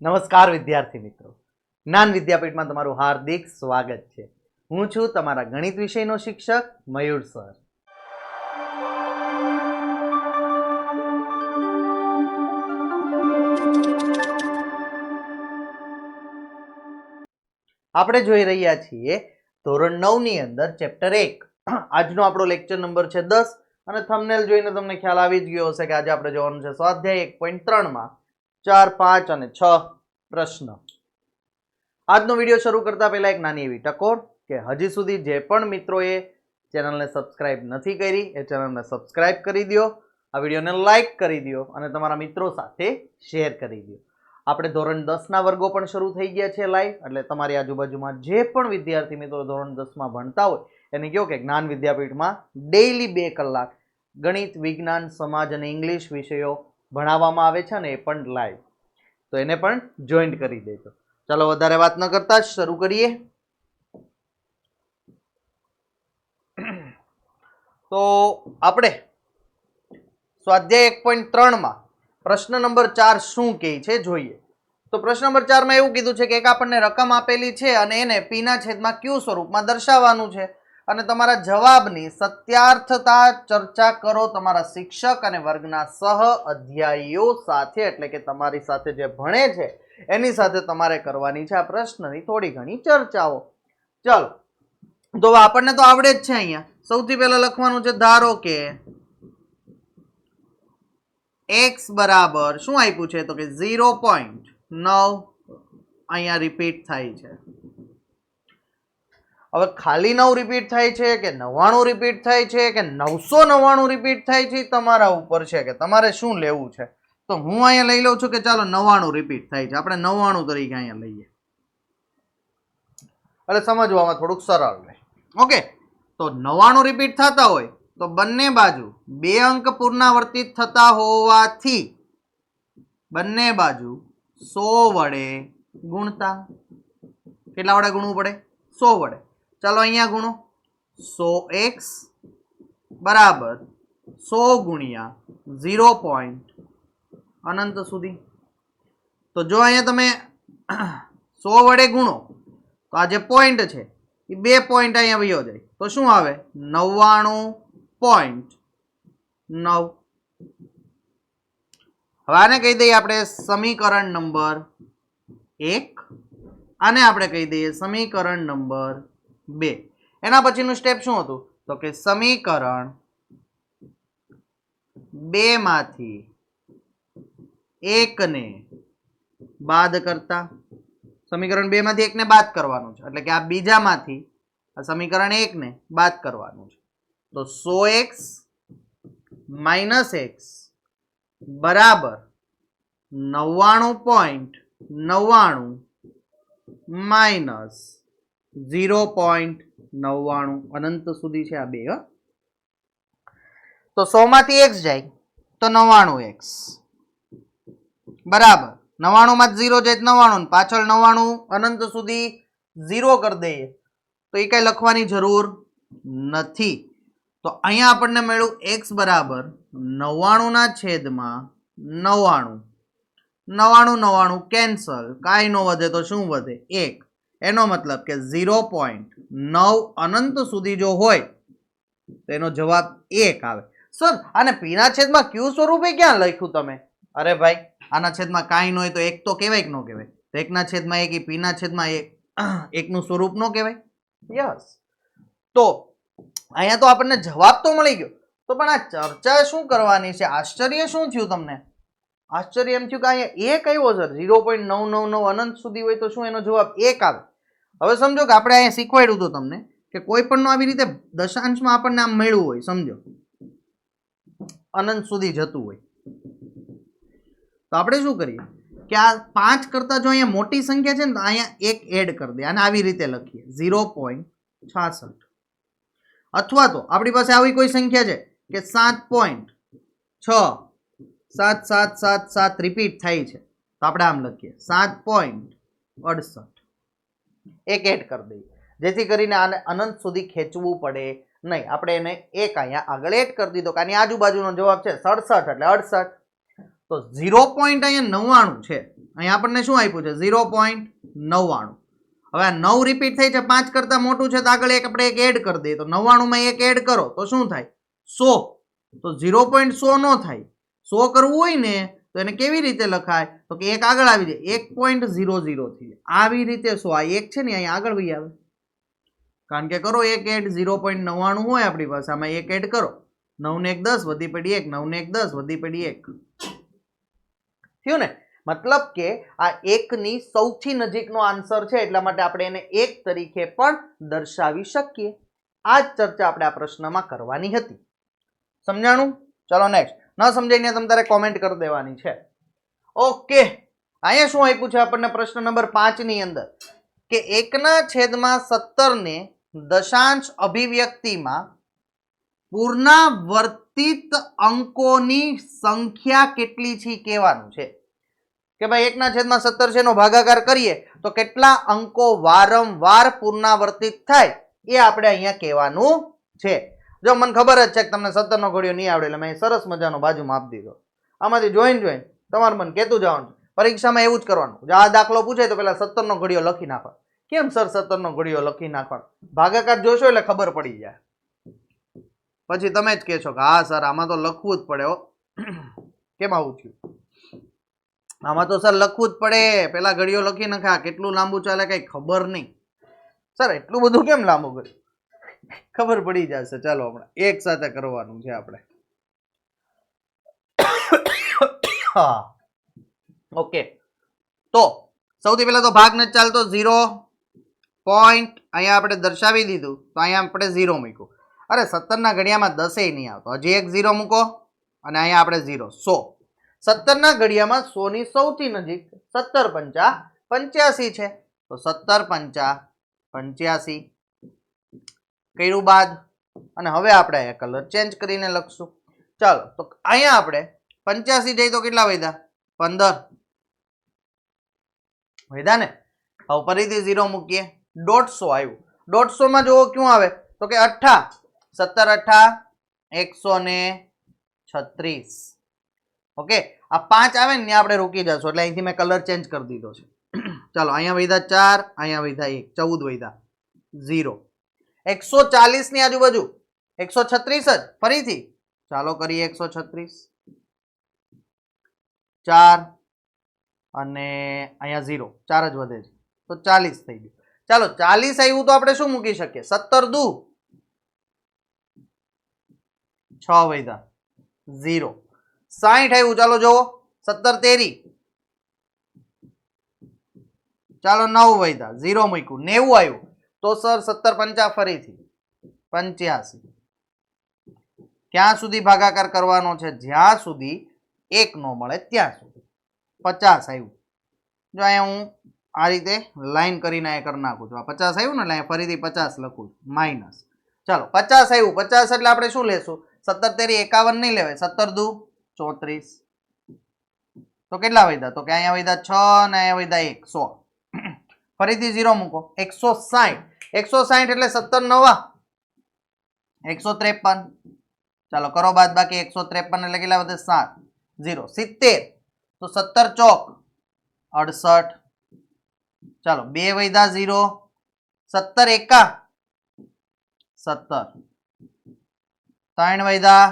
નમસ્કાર વિદ્યાર્થી મિત્રો, જ્ઞાન વિદ્યાપીઠમાં તમારું હાર્દિક સ્વાગત છે. હું છું તમારા ગણિત વિષયનો શિક્ષક મયુર સર. આપણે જોઈ રહ્યા છીએ ધોરણ 9 ની અંદર ચેપ્ટર 1. આજનો આપણો લેક્ચર નંબર છે 10 અને થંબનેલ જોઈને તમને ખ્યાલ આવી જ ગયો હશે કે આજે આપણે જોવાનું છે સ્વાધ્યાય 1.3 માં 4, 5 અને 6 પ્રશ્ન. આજનો વિડીયો શરૂ કરતા પહેલા એક નાની એવી ટકોર કે હજી સુધી જે પણ મિત્રોએ ચેનલને સબસ્ક્રાઇબ નથી કરી એ ચેનલને સબસ્ક્રાઇબ કરી દો, આ વિડીયોને લાઈક કરી દો અને તમારા મિત્રો સાથે શેર કરી દો. આપણે ધોરણ 10ના વર્ગો પણ શરૂ થઈ ગયા છે લાઈવ, એટલે તમારી આજુબાજુમાં જે પણ વિદ્યાર્થી મિત્રો ધોરણ 10માં ભણતા હોય એને કહો કે જ્ઞાન વિદ્યાપીઠમાં ડેઈલી 2 કલાક ગણિત, વિજ્ઞાન, સમાજ અને ઇંગ્લિશ વિષયો ભણાવવામાં આવે છે અને એ પણ લાઈવ, તો એને પણ જોઈન્ટ કરી દેજો. ચાલો વધારે વાત ન કરતા જ શરૂ કરીએ. તો આપણે સ્વાધ્યાય 1.3 માં પ્રશ્ન નંબર 4 શું કહે છે જોઈએ. તો પ્રશ્ન નંબર 4 માં એવું કીધું છે કે એક આપણને રકમ આપેલી છે અને એને p ના છેદમાં q સ્વરૂપમાં દર્શાવવાનું છે અને તમારા જવાબની સત્યાર્થતા ચર્ચા કરો તમારા શિક્ષક અને વર્ગના સહ અધ્યાયીઓ સાથે, એટલે કે તમારી સાથે જે ભણે છે એની સાથે તમારે કરવાની છે આ પ્રશ્નની થોડી ઘણી ચર્ચાઓ. ચાલો, તો આપણને તો આવડે જ છે. અહીંયા સૌથી પહેલા લખવાનું છે, ધારો કે x બરાબર શું આપ્યું છે તો કે 0.9 અહીંયા રિપીટ થાય છે. હવે ખાલી 9 રિપીટ થાય છે કે 99 રિપીટ થાય છે કે 999 રિપીટ થાય છે તમારા ઉપર છે કે તમારે શું લેવું છે. તો હું અહીંયા લઈ લઉં છું કે ચાલો 99 રિપીટ થાય છે, આપણે 99 તરીકે અહીંયા લઈએ એટલે સમજવામાં થોડુંક સરળ રહે. ઓકે, તો 99 રિપીટ થતા હોય તો બંને બાજુ 2 અંક પુનરાવર્તિત થતા હોવાથી બંને બાજુ 100 વડે ગુણતા. કેટલા વડે ગુણવું પડે? 100 વડે. ચાલો અહીંયા ગુણો. 100x બરાબર 100 ગુણ્યા 0. અનંત સુધી. તો જો અહીંયા તમે 100 વડે ગુણો તો આ જે પોઈન્ટ છે એ 2 પોઈન્ટ અહીંયા વયો જાય તો શું આવે? 99.9. હવે આને કહી દઈએ આપણે સમીકરણ નંબર 1, આને આપણે કહી દઈએ સમીકરણ નંબર 2. એના પછીનું સ્ટેપ શું હતું તો કે સમીકરણ 2 માંથી 1 ને બાદ કરતા. સમીકરણ 2 માંથી 1 ને બાદ કરવાનું છે, એટલે કે આ બીજામાંથી આ સમીકરણ 1 ને બાદ કરવાનું છે. તો 100x - x બરાબર 99.99 માઇનસ 0.99 અનંત સુધી છે આ બે. તો 100 માંથી x જાય તો 99x બરાબર 99 માં 0 જાય 99 પાછળ 99 અનંત સુધી 0 કરી દઈએ તો એ કઈ લખવાની જરૂર નથી. તો અહીંયા આપણને મળ્યું x બરાબર 99 ના છેદમાં 99. 99 કેન્સલ, કાંઈ ન વધે તો શું વધે? 1. એનો મતલબ કે 0.9 અનંત સુધી જો હોય તો એનો જવાબ 1 આવે. સર આને p ના છેદમાં q સ્વરૂપે ક્યાં લખ્યું તમે? અરે ભાઈ, આના છેદમાં કાંઈ ન હોય તો 1 તો કહેવાય કે ન કહેવાય? તો 1 ના છેદમાં 1 એ p ના છેદમાં 1 નું સ્વરૂપ ન કહેવાય? યસ. તો અહીંયા તો આપણને જવાબ તો મળી ગયો, તો પણ આ ચર્ચા શું કરવાની છે? આશ્ચર્ય શું થયું તમને? આશ્ચર્ય એમ થયું કે અહીંયા 1 આવ્યો સર, 0.999 અનંત સુધી હોય તો શું એનો જવાબ 1 આવે? હવે સમજો કે આપણે અહીંયા શીખવાડ્યું હતું તમને કે કોઈ પણ આવી રીતે દશાંશમાં આપણને આમ મળ્યું હોય, સમજો અનંત સુધી જતું હોય, તો આપણે શું કરીએ કે આ 5 કરતા જો અહીંયા મોટી સંખ્યા છે ને તો અહીંયા 1 એડ કરી દે, અને આવી રીતે લખીએ 0.66. અથવા તો આપણી પાસે આવી કોઈ સંખ્યા છે કે 7.6 7 રિપીટ થાય છે તો આપણે આમ લખીએ 7.68. 1 એડ કરી દઈએ જેથી કરીને આને અનંત સુધી ખેંચવું પડે નહીં. આપણે એને 1 અહીંયા આગળ એડ કરી દીધો, કારણ આજુબાજુનો જવાબ છે 67 એટલે 68. તો 0. અહીંયા 99 છે અહીંયા આપણને શું આપ્યું છે 0.99. હવે આ 9 રિપીટ થઈ છે, 5 કરતા મોટું છે તો આગળ એક આપણે એક એડ કરી દઈએ, તો 99 માં એક એડ કરો તો શું થાય 100. તો 0.100 નો થાય. 100 કરવું હોય ને તો એને કેવી રીતે લખાય, તો કે એક આગળ આવી જાય 1.00 થી આવી રીતે 100. આ એક છે ને અહીંયા આગળ વહી આવે, કારણ કે કરો એક એડ 0.99 હોય આપણી પાસે, આમાં એક એડ કરો, 9 ને 1 10 વધી પડી 1, 9 ને 1 10 વધી પડી 1 થયું ને. મતલબ કે આ એકની સૌથી નજીકનો આન્સર છે, એટલા માટે આપણે એને એક તરીકે પણ દર્શાવી શકીએ. આ જ ચર્ચા આપણે આ પ્રશ્નમાં કરવાની હતી. સમજાણું? ચલો નેક્સ્ટ. ન સમજાઈને તમારે કોમેન્ટ કરી દેવાની છે. ઓકે, અહીંયા શું આપ્યું છે આપણને પ્રશ્ન નંબર 5 ની અંદર કે 1/17 ને દશાંશ અભિવ્યક્તિમાં પુનરાવર્તિત અંકોની સંખ્યા કેટલી છે કહેવાનું છે. કે ભાઈ 1/17 છે એનો ભાગાકાર કરીએ તો કેટલા અંકો વારંવાર પુનરાવર્તિત થાય એ આપણે અહીંયા કહેવાનું છે. જો મને ખબર જ છે કે તમને 17 નો ઘડિયો નહીં આવડે એટલે મેં સરસ મજાનો બાજુમાં આપી દીધો. આમાંથી જોઈને તમારે મને કહેતું જવાનું છે. પરીક્ષામાં એવું જ કરવાનું. જો આ દાખલો પૂછે તો પેલા 17 નો ઘડિયો લખી નાખો. કેમ સર 17 નો ઘડિયો લખી નાખવાનો? ભાગાકાર જોશો એટલે ખબર પડી જાય. પછી તમે જ કહેશો કે હા સર આમાં તો લખવું જ પડે. કેમ આવું થયું? આમાં તો સર લખવું જ પડે, પેલા ઘડિયો લખી નાખા. કેટલું લાંબુ ચાલે કઈ ખબર નહીં. સર એટલું બધું કેમ લાંબુ કર્યું? ખબર પડી જશે. ચાલો હમણાં એક સાથે કરવાનું છે આપણે. ઓકે, તો સૌથી પહેલા તો ભાગ નથી ચાલતો 0 પોઈન્ટ અહીંયા આપણે દર્શાવી દીધું, તો અહીંયા આપણે 0 મૂક્યું. અરે 17 ના ઘડિયામાં 10 નહીં આવતો, હજી એક 0 મૂકો અને અહીંયા આપણે 0 100. 17 ના ઘડિયામાં 100 ની સૌથી નજીક 17 × 5 = 85 છે, તો 17 × 5 = 85 કર્યું બાદ. અને હવે આપણે કલર ચેન્જ કરીને લખશું. ચાલો, તો અહીંયા આપણે 85 જઈ તો કેટલા વધ્યા? 15 વધ્યા ને. હવે ફરીથી 0 મૂકીએ, 150 આવ્યું. 150 માં જોવો ક્યું આવે તો કે 18, 17 × 8 = 136. ઓકે, આ 5 આવે ને આપણે રોકી જશું, એટલે અહીંથી મેં કલર ચેન્જ કરી દીધો છે. ચાલો, અહીંયા વધ્યા 4, અહીંયા વધ્યા 1, 14 વધ્યા 0. 140 ની આજુબાજુ 136 જ. ફરીથી ચાલો કરીએ 136, 4 અને અહીંયા 0, 4 જ વધે છે તો 40 થઈ ગયું. ચાલો 40 આવ્યું તો આપણે શું મૂકી શકીએ? 17 દુ 6 વધ્યા 0. 60 આવ્યું, ચાલો જોવો 17 તેરી, ચાલો 9 વધ્યા 0 મૂક્યું. 90 આવ્યું તો સર 17 × 5 ફરીથી 85. ક્યાં સુધી ભાગાકાર કરવાનો છે? જ્યાં સુધી 1 ન મળે ત્યાં સુધી. 50 આવ્યું. જો અહીંયા હું આ રીતે લાઈન કરીને કરી નાખું છું. આ 50 આવ્યું ને એટલે અહીંયા ફરીથી 50 લખું છું માઇનસ. ચાલો 50 આવ્યું, 50 એટલે આપણે શું લેશું? 17 તેરી 51 નહીં લેવાય, 17 દુ 34. તો કેટલા વધ્યા? તો કે અહીંયા વધ્યા 6 અને અહીંયા વધ્યા 1, 100. ફરીથી 0 મૂકો. 160, 160 એટલે 17 9 153. ચાલો કરો બાદ બાકી. 153 એટલે કેટલા વધે? 7, 0 70. તો 17 ચોક 68. ચાલો 2 વધ્યા 0, 17 એકા 17, 3 વધ્યા,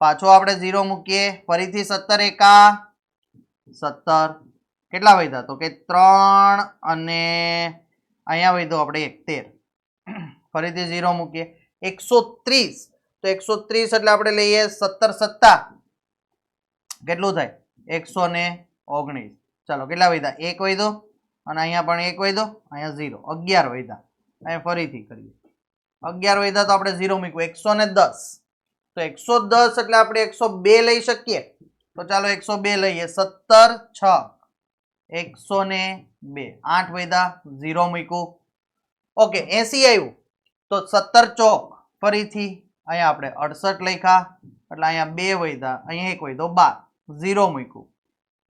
પાછો આપણે 0 મૂકીએ, ફરીથી 17 એકા 17. કેટલા વધ્યા? તો કે 3 અને અહીંયા વધ્યો આપણે 1, 13. ફરીથી 0 મૂકીએ, 130. તો 130 એટલે આપણે લઈએ 17 સત્તા કેટલું થાય? 119. ચાલો કેટલા વધ્યા? 1 વધ્યો અને અહીંયા પણ 1 વધ્યો, અહીંયા 0, 11 વધ્યા. અહીંયા ફરીથી કરીએ, 11 વધ્યા તો આપણે 0 મૂક્યું, 110. તો 110 એટલે આપણે 102 લઈ શકીએ. તો ચાલો 102 લઈએ. 17 6 102, 8 વધ્યા 0 મૂક્યું. ઓકે 80 આવ્યું તો 17 ચોક ફરીથી અહીંયા આપણે 68 લખ્યા, એટલે અહીંયા 2 વધ્યા, અહીંયા 1 વધ્યો 12, 0 મૂક્યું.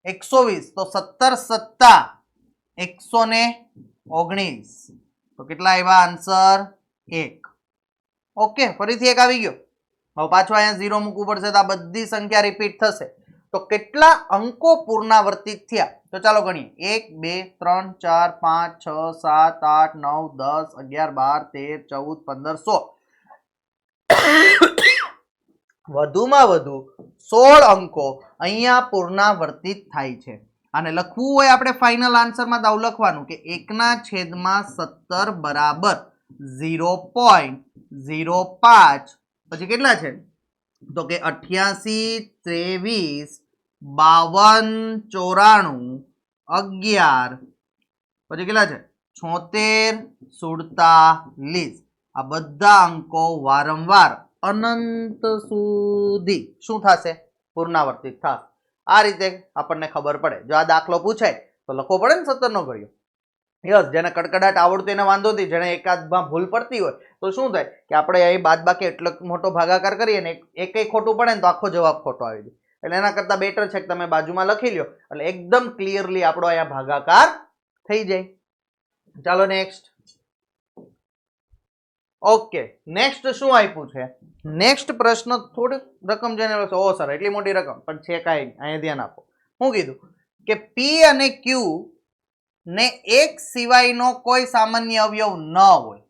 120 તો 17 સત્તા 119. તો કેટલા આવ્યા આન્સર? 1. ઓકે, ફરીથી 1 આવી ગયો. હવે પાછો અહીંયા 0 મૂકવું પડશે તો આ બધી સંખ્યા રિપીટ થશે. તો કેટલા અંકો પુનરાવર્તિત થયા? તો ચાલો ગણીએ. 1 2 3 4 5 6 7 8 9 10 11 12 13 14 15 16 વધુમાં વધુ 16 અંકો અહીંયા પુનરાવર્તિત થાય છે. અને લખવું હોય આપણે ફાઇનલ આન્સરમાં તો આવું લખવાનું કે 1/17 બરાબર 0.05 પછી કેટલા છે? તો કે 88 23 52 94 11 પછી કેટલા છે? 76 47 આ બધા અંકો વારંવાર અનંત સુધી શું થશે? પુનરાવર્તિત થશે. આ રીતે આપણને ખબર પડે. જો આ દાખલો પૂછાય તો લખવો પડે ને 17 નો ઘડિયો. યસ, જેને કડકડાટ આવડતું એને વાંધો નથી. જેને એકાદમાં ભૂલ પડતી હોય તો શું થાય કે આપણે અહીં બાદબાકી એટલો મોટો ભાગાકાર કરીએ ને એકય ખોટું પડે ને તો આખો જવાબ ખોટો આવી જાય. એટલે એના કરતાં બેટર છે કે તમે બાજુમાં લખી લ્યો એટલે એકદમ ક્લિયરલી આપણો અહીંયા ભાગાકાર થઈ જાય. ચાલો નેક્સ્ટ. ઓકે, નેક્સ્ટ શું આપ્યું છે? નેક્સ્ટ પ્રશ્ન થોડીક રકમ જેને ઓ સર એટલી મોટી રકમ પણ છે કાંઈ અહીંયા ધ્યાન આપો. શું કીધું કે પી અને ક્યુ ને એક સિવાયનો કોઈ સામાન્ય અવયવ ન હોય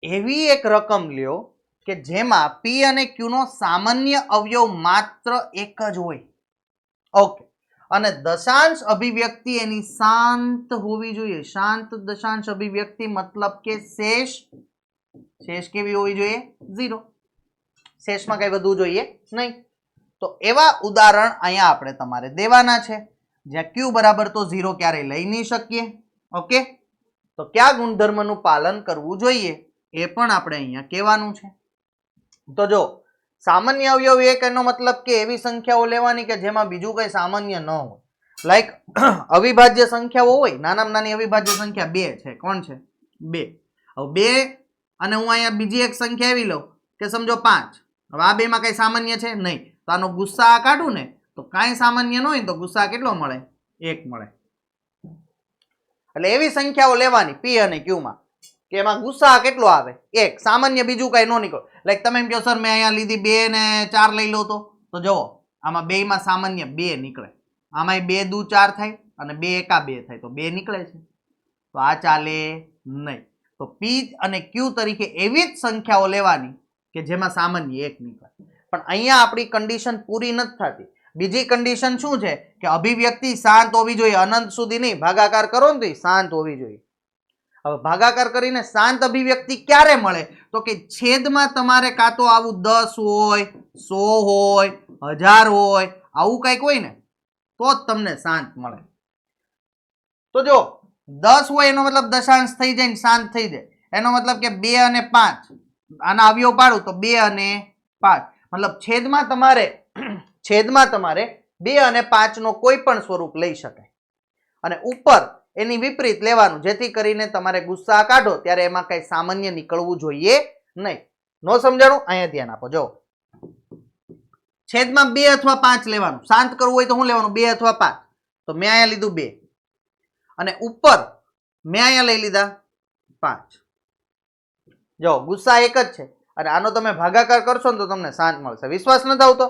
એવી એક રકમ લ્યો કે જેમાં પી અને ક્યુ નો સામાન્ય અવયવ માત્ર એક જ હોય. ઓકે, અને દશાંશ અભિવ્યક્તિ એની શાંત હોવી જોઈએ. શાંત દશાંશ અભિવ્યક્તિ મતલબ કે શેષ કેવી હોવી જોઈએ? 0. શેષમાં કઈ વધવું જોઈએ નહીં. તો એવા ઉદાહરણ અહીંયા આપણે તમારે દેવાના છે જ્યાં ક્યુ બરાબર તો 0 ક્યારેય લઈ નહીં શકીએ. ઓકે, તો કયા ગુણધર્મનું પાલન કરવું જોઈએ એ પણ આપણે અહીંયા કહેવાનું છે. તો જો સામાન્ય અવયવ એક એનો મતલબ કે એવી સંખ્યાઓ લેવાની કે જેમાં બીજું કઈ સામાન્ય ન હોય. લાઈક અવિભાજ્ય સંખ્યાઓ હોય, નાનામાં નાની અવિભાજ્ય સંખ્યા 2 છે. કોણ છે? 2. હવે 2 અને હું અહીંયા બીજી એક સંખ્યા એવી લઉં કે સમજો 5. હવે આ બેમાં કઈ સામાન્ય છે નહીં, તો આનો ગુસ્સા કાઢું ને તો કાંઈ સામાન્ય ન હોય તો ગુસ્સા કેટલો મળે? 1 મળે. એટલે એવી સંખ્યાઓ લેવાની પી અને ક્યુ માં કે એમાં ગુસ્સા કેટલો આવે? 1. સામાન્ય બીજું કઈ ન નીકળે. લાઈક તમે એમ કહો સર મેં અહીંયા લીધી 2 ને 4 લઈ લો તો જુઓ આમાં 2 માં સામાન્ય 2 નીકળે. આમાં 2 દુ 4 થાય અને 2 એકા 2 થાય તો 2 નીકળે છે. તો આ ચાલે નહીં. તો પી અને ક્યુ તરીકે એવી જ સંખ્યાઓ લેવાની કે જેમાં સામાન્ય 1 નીકળે. પણ અહીંયા આપણી કન્ડિશન પૂરી નથી થતી. બીજી કન્ડિશન શું છે કે અભિવ્યક્તિ શાંત હોવી જોઈએ, અનંત સુધી નહીં. ભાગાકાર કરો ને તો શાંત હોવી જોઈએ. હવે ભાગાકાર કરીને શાંત અભિવ્યક્તિ ક્યારે મળે? તો કે છેદમાં તમારે કાં તો આવું 10 હોય, 100 હોય, 1000 હોય, આવું કંઈક હોય ને તો જ તમને શાંત મળે. તો જો 10 હોય એનો મતલબ દશાંશ થઈ જાય ને શાંત થઈ જાય. એનો મતલબ કે 2 અને 5 આના અવયવ પાડું તો 2 અને 5 મતલબ છેદમાં તમારે 2 અને 5 નો કોઈ પણ સ્વરૂપ લઈ શકાય. અને ઉપર એની વિપરીત લેવાનું જેથી કરીને તમારે ગુસ્સા કાઢો ત્યારે એમાં કઈ સામાન્ય નીકળવું જોઈએ નહીં. નો સમજાણું? અહીંયા ધ્યાન આપો. જો છેદમાં 2 અથવા 5 લેવાનું. શાંત કરવું હોય તો શું લેવાનું? 2 અથવા 5. તો મેં અહીંયા લીધું 2 અને ઉપર મેં અહીંયા લઈ લીધા 5. જો ગુસ્સા એક જ છે અને આનો તમે ભાગાકાર કરશો ને તો તમને શાંત મળશે. વિશ્વાસ નથી આવતો?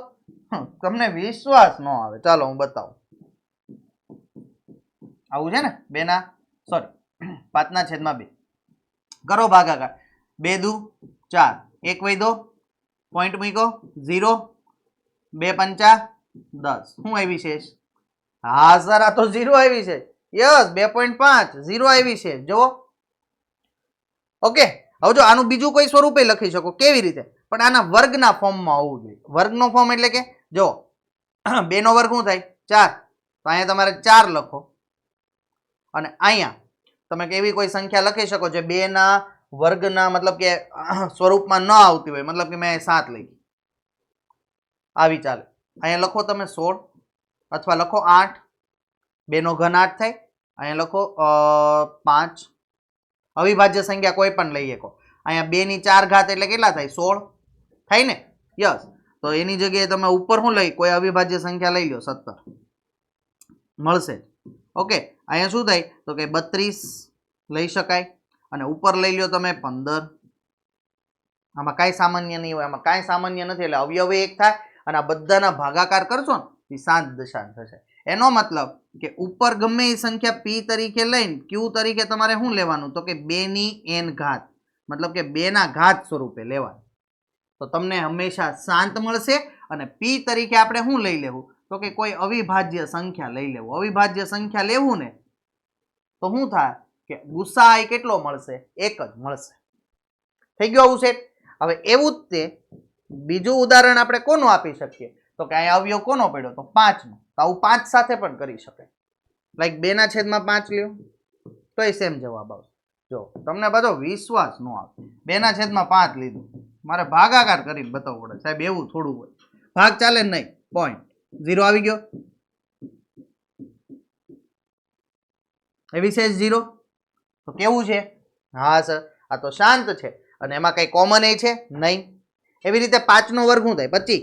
તમને વિશ્વાસ ન આવે ચાલો હું બતાવું. આવું છે ને 2 ના સોરી 5 ના છેદમાં 2 કરો ભાગાકાર. 2 દુ 4, 1 વધ્યો, પોઈન્ટ મૂકો 0, 2 પંચા 10. શું આવી શેષ? હા સર આ તો 0 આવી છે. યસ 2.5 0 આવી છે. જુઓ. ઓકે, હવે જો આનું બીજું કોઈ સ્વરૂપે લખી શકો. કેવી રીતે? પણ આના વર્ગના ફોર્મમાં હોવું જોઈએ. વર્ગનો ફોર્મ એટલે કે જો 2 નો વર્ગ શું થાય? 4. તો અહીંયા તમારે 4 લખો અને અહીંયા તમે કેવી કોઈ સંખ્યા લખી શકો જે 2 ના વર્ગના મતલબ કે સ્વરૂપમાં ન આવતી હોય. મતલબ કે મેં 7 લઈ આવી ચાલે. અહીંયા લખો તમે 16 અથવા લખો 8. 2 નો ઘન 8 થાય. અહીંયા લખો 5. અવિભાજ્ય સંખ્યા કોઈ પણ લઈ શકો. અહીંયા 2 ની 4 ઘાત એટલે કેટલા થાય? 16 થાય ને? યસ. તો એની જગ્યાએ તમે ઉપર શું લઈ કોઈ અવિભાજ્ય સંખ્યા લઈ લો 17 મળશે. ઓકે, અહીંયા શું થાય તો કે 32 લઈ શકાય અને ઉપર લઈ લો તમે 15. આમાં કાંઈ સામાન્ય નહીં હોય. આમાં કાંઈ સામાન્ય નથી એટલે અવયવ એક થાય અને આ બધાના ભાગાકાર કરશો ને એ શાંત દશાંશ હશે. એનો મતલબ કે ઉપર ગમે એ સંખ્યા p તરીકે લઈને q તરીકે તમારે શું લેવાનું તો કે 2 ની n ઘાત, મતલબ કે 2 ના ઘાત સ્વરૂપે લેવાનું. તો તમને હંમેશા શાંત મળશે. અને p તરીકે આપણે શું લઈ લેવું તો કે કોઈ અવિભાજ્ય સંખ્યા લઈ લેવું. અવિભાજ્ય સંખ્યા લેવું ને તો શું થાય કે ગુસાઅ કેટલો મળશે? 1 જ મળશે. થઈ ગયું આવું સેટ. હવે એવું જ તે બીજું ઉદાહરણ આપણે કોનું આપી શકીએ તો કે અહીંયા અવયવ કોનો પડ્યો તો 5 નો. તો આવું 5 સાથે પણ કરી શકાય. લાઈક 2/5 લ્યો તોય સેમ જવાબ આવશે. જો તમને બધો વિશ્વાસ ન આવે, 2/5 લીધું, મારે ભાગાકાર કરીને બતાવવું પડે સાહેબ, એવું થોડું હોય. ભાગ ચાલે નહીં, પોઈન્ટ 0 આવી ગયો. એ વિશેષ 0 તો કેવું છે? હા સર, આ તો શાંત છે અને એમાં કઈ કોમન એ છે નહીં. એવી રીતે 5 નો વર્ગ શું થાય? 25.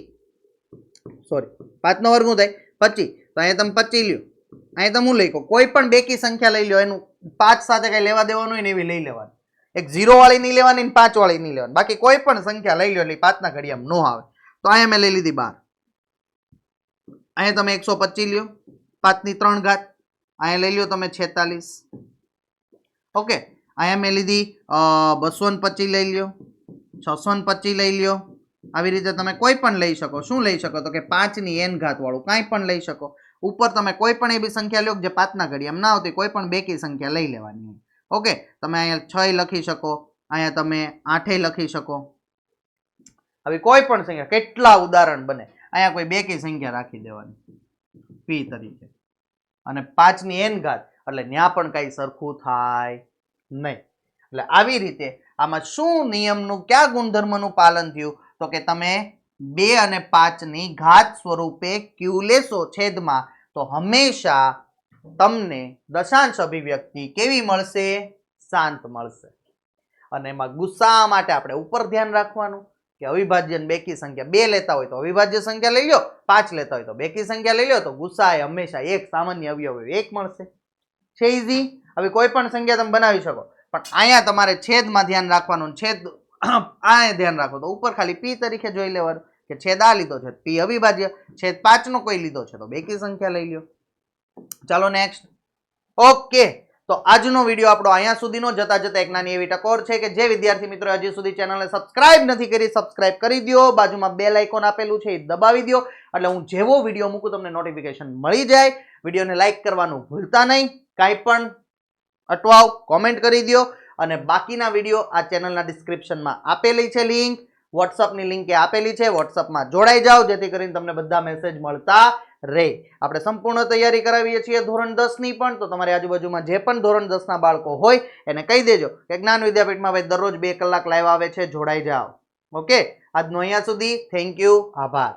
સોરી, 5 નો વર્ગ શું થાય? 25. તો અહીંયા તમે 25 લ્યો. અહીંયા તમે હું લઈ કોઈ પણ બેકી સંખ્યા લઈ લો, એનું 5 સાથે કઈ લેવા દેવાનું હોય ને એવી લઈ લેવાની. એક 0 વાળી નહીં લેવાની ને 5 વાળી નહીં લેવાની. બાકી કોઈ પણ સંખ્યા લઈ લો એટલે 5 ના ઘડિયામાં નો આવે. તો અહીંયા મેં લઈ લીધી 12. અહીંયા તમે 125 લ્યો, 5 ની 3 ઘાત. અહીંયા લઈ લ્યો તમે 46. ઓકે, અહીંયા મેં લીધી 225 લઈ લ્યો, 625 લઈ લ્યો. આવી રીતે તમે કોઈ પણ લઈ શકો. શું લઈ શકો તો કે 5 ની n ઘાત વાળું કાંઈ પણ લઈ શકો. ઉપર તમે કોઈ પણ એવી સંખ્યા લો જે 5 ના ઘડિયામાં ના આવતી, કોઈ પણ બેકી સંખ્યા લઈ લેવાની. ઓકે, તમે અહીંયા 6 લખી શકો, અહીંયા તમે 8 લખી શકો. હવે કોઈ પણ સંખ્યા, કેટલા ઉદાહરણ બને. અહીંયા કોઈ બેકી સંખ્યા રાખી દેવાની p તરીકે અને 5 ની n ઘાત, એટલે ત્યાં પણ કઈ સરખું થાય નહીં. એટલે આવી રીતે આમાં શું નિયમનું કયા ગુણધર્મનું પાલન થયું તો કે તમે 2 અને 5 ની ઘાત સ્વરૂપે q લેશો છેદમાં તો હંમેશા તમને દશાંશ અભિવ્યક્તિ કેવી મળશે? શાંત મળશે. અને એમાં ગુસ્સા માટે આપણે ઉપર ધ્યાન રાખવાનું કે અવિભાજ્ય બેકી સંખ્યા 2 લેતા હોય તો અવિભાજ્ય સંખ્યા લઈ લો, 5 લેતા હોય તો બેકી સંખ્યા લઈ લો, તો ગુસ્સા એ હંમેશા એક સામાન્ય અવયવ 1 મળશે. છે ઈઝી. હવે કોઈ પણ સંખ્યા તમે બનાવી શકો, પણ અહીંયા તમારે છેદમાં ધ્યાન રાખવાનું. છેદ આ ધ્યાન રાખો તો ઉપર ખાલી p તરીકે જોઈ લેવાનું કે છેદ આ લીધો છે, p અવિભાજ્ય, છેદ 5 નો કોઈ લીધો છે તો બેકી સંખ્યા લઈ લ્યો. ચાલો નેક્સ્ટ. ઓકે, તો આજનો વિડીયો આપણો અહીંયા સુધીનો. જતા જતા એક નાની એવી ટકોર છે કે જે વિદ્યાર્થી મિત્રો હજી સુધી ચેનલને સબસ્ક્રાઇબ નથી કરી, સબસ્ક્રાઇબ કરી દો. બાજુમાં બેલ આઇકોન આપેલું છે એ દબાવી દો એટલે હું જેવો વિડીયો મૂકું તમને નોટિફિકેશન મળી જાય. વિડીયોને લાઈક કરવાનું ભૂલતા નહીં. કાંઈ પણ અટવાવ કોમેન્ટ કરી દો. અને બાકીના વિડીયો આ ચેનલના ડિસ્ક્રિપ્શનમાં આપેલી છે લિંક, વોટ્સઅપની લિંક એ આપેલી છે. વોટ્સઅપમાં જોડાઈ જાઓ જેથી કરીને તમને બધા મેસેજ મળતા રહે. આપણે સંપૂર્ણ તૈયારી કરાવીએ છીએ ધોરણ 10 ની પણ. તો તમારી આજુબાજુમાં જે પણ ધોરણ 10 ના બાળકો હોય એને કહી દેજો કે જ્ઞાન વિદ્યાપીઠમાં ભાઈ દરરોજ 2 કલાક લાઈવ આવે છે, જોડાઈ જાઓ. ઓકે, આજનો અહીંયા સુધી. થેન્ક યુ, આભાર.